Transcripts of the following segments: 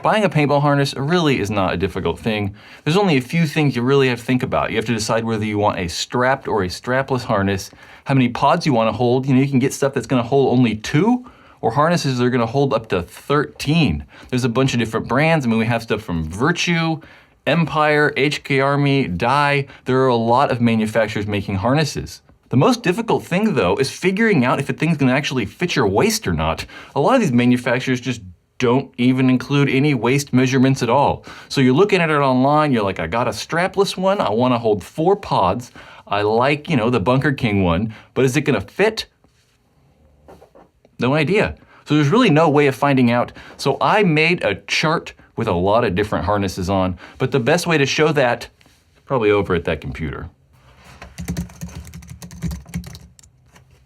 Buying a paintball harness really is not a difficult thing. There's only a few things you really have to think about. You have to decide whether you want a strapped or a strapless harness, how many pods you want to hold. You can get stuff that's going to hold only 2, or harnesses that are going to hold up to 13. There's a bunch of different brands. We have stuff from Virtue, Empire, HK Army, Dye. There are a lot of manufacturers making harnesses. The most difficult thing though is figuring out if a thing's gonna actually fit your waist or not. A lot of these manufacturers just don't even include any waist measurements at all. So you're looking at it online, you're like, I got a strapless one, I wanna hold 4 pods. I like, the Bunker King one, but is it gonna fit? No idea. So there's really no way of finding out. So I made a chart with a lot of different harnesses on, but the best way to show that is probably over at that computer.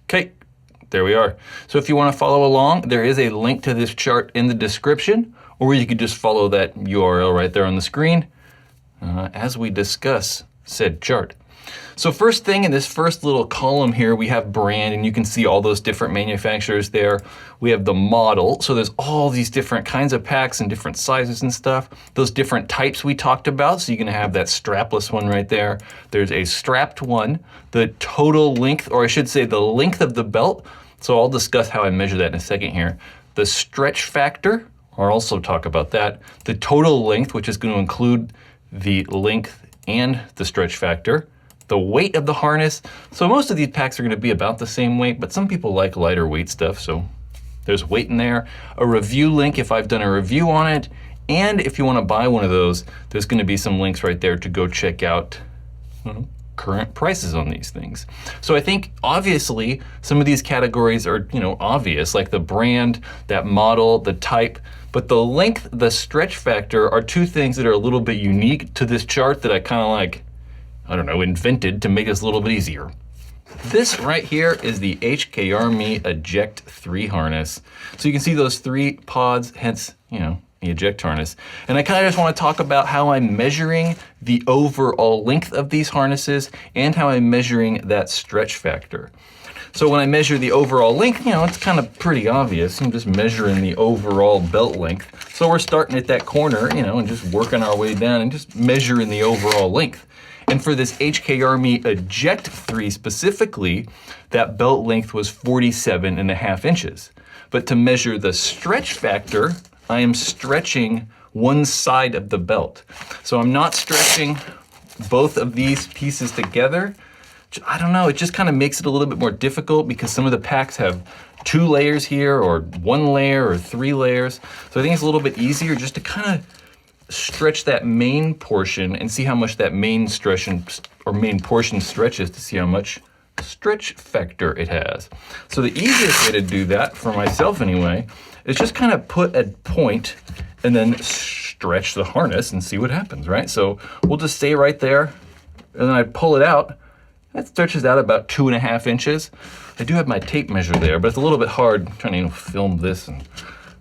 Okay, there we are. So if you want to follow along, there is a link to this chart in the description, or you could just follow that URL right there on the screen as we discuss said chart. So first thing in this first little column here, we have brand, and you can see all those different manufacturers there. We have the model, so there's all these different kinds of packs and different sizes and stuff. Those different types we talked about, so you're gonna have that strapless one right there. There's a strapped one, the total length, or I should say the length of the belt. So I'll discuss how I measure that in a second here. The stretch factor, I'll also talk about that. The total length, which is gonna include the length and the stretch factor. The weight of the harness. So most of these packs are gonna be about the same weight, but some people like lighter weight stuff, so there's weight in there. A review link if I've done a review on it, and if you wanna buy one of those, there's gonna be some links right there to go check out current prices on these things. So I think obviously some of these categories are obvious, like the brand, that model, the type, but the length, the stretch factor are 2 things that are a little bit unique to this chart that I kind of invented to make this a little bit easier. This right here is the HK Army Eject 3 harness. So you can see those 3 pods, hence, the eject harness. And I kind of just want to talk about how I'm measuring the overall length of these harnesses and how I'm measuring that stretch factor. So when I measure the overall length, it's kind of pretty obvious. I'm just measuring the overall belt length. So we're starting at that corner, and just working our way down and just measuring the overall length. And for this HK Army Eject 3 specifically, that belt length was 47.5 inches. But to measure the stretch factor, I am stretching one side of the belt. So I'm not stretching both of these pieces together. I don't know, it just kind of makes it a little bit more difficult because some of the packs have 2 layers here, or 1 layer, or 3 layers. So I think it's a little bit easier just to kind of stretch that main portion and see how much that main portion stretches to see how much stretch factor it has. So the easiest way to do that, for myself anyway, is just kind of put a point and then stretch the harness and see what happens, right? So we'll just stay right there, and then I pull it out. That stretches out about 2.5 inches. I do have my tape measure there, but it's a little bit hard trying to film this and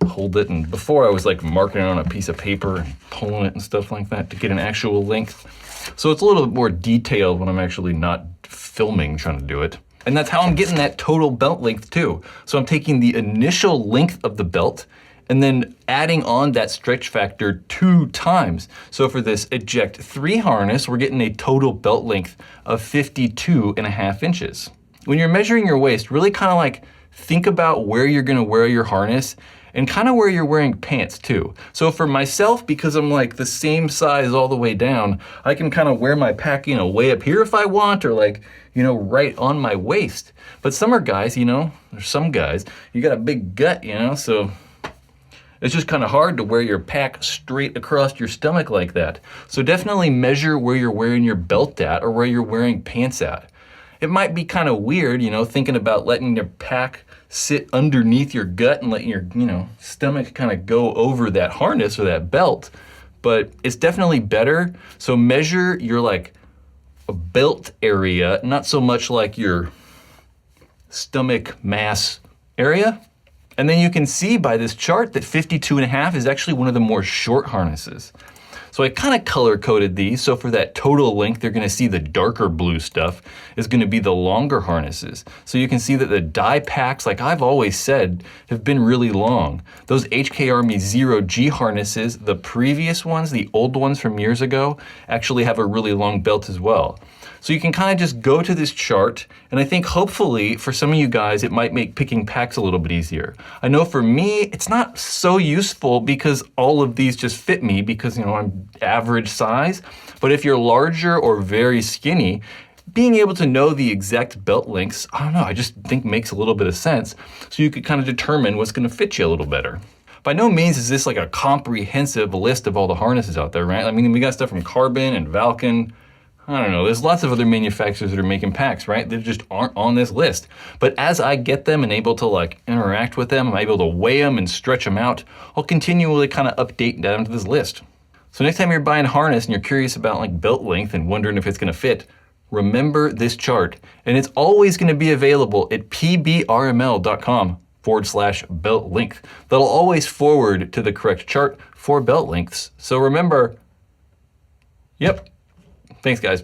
hold it. And before I was like marking it on a piece of paper and pulling it and stuff like that to get an actual length. So it's a little bit more detailed when I'm actually not filming trying to do it. And that's how I'm getting that total belt length too. So I'm taking the initial length of the belt and then adding on that stretch factor 2 times. So for this Eject 3 harness, we're getting a total belt length of 52.5 inches. When you're measuring your waist, really kind of like think about where you're gonna wear your harness and kind of where you're wearing pants too. So for myself, because I'm like the same size all the way down, I can kind of wear my pack, way up here if I want, or like, right on my waist. But some are guys, there's some guys, you got a big gut, so it's just kind of hard to wear your pack straight across your stomach like that. So definitely measure where you're wearing your belt at or where you're wearing pants at. It might be kind of weird, thinking about letting your pack sit underneath your gut and letting your, stomach kind of go over that harness or that belt, but it's definitely better. So measure your like a belt area, not so much like your stomach mass area. And then you can see by this chart that 52.5 is actually one of the more short harnesses. So I kind of color coded these. So for that total length, you're going to see the darker blue stuff is going to be the longer harnesses. So you can see that the die packs, like I've always said, have been really long. Those HK Army 0G harnesses, the previous ones, the old ones from years ago, actually have a really long belt as well. So you can kind of just go to this chart, and I think hopefully for some of you guys, it might make picking packs a little bit easier. I know for me, it's not so useful because all of these just fit me because, you know, I'm average size. But if you're larger or very skinny, being able to know the exact belt lengths, I don't know, I just think makes a little bit of sense. So you could kind of determine what's going to fit you a little better. By no means is this like a comprehensive list of all the harnesses out there, right? I mean, we got stuff from Carbon and Valken. I don't know, there's lots of other manufacturers that are making packs, right? They just aren't on this list. But as I get them and able to like interact with them, I'm able to weigh them and stretch them out, I'll continually kind of update down to this list. So next time you're buying a harness and you're curious about like belt length and wondering if it's gonna fit, remember this chart. And it's always gonna be available at pbrml.com/belt length. That'll always forward to the correct chart for belt lengths. So remember, yep. Thanks, guys.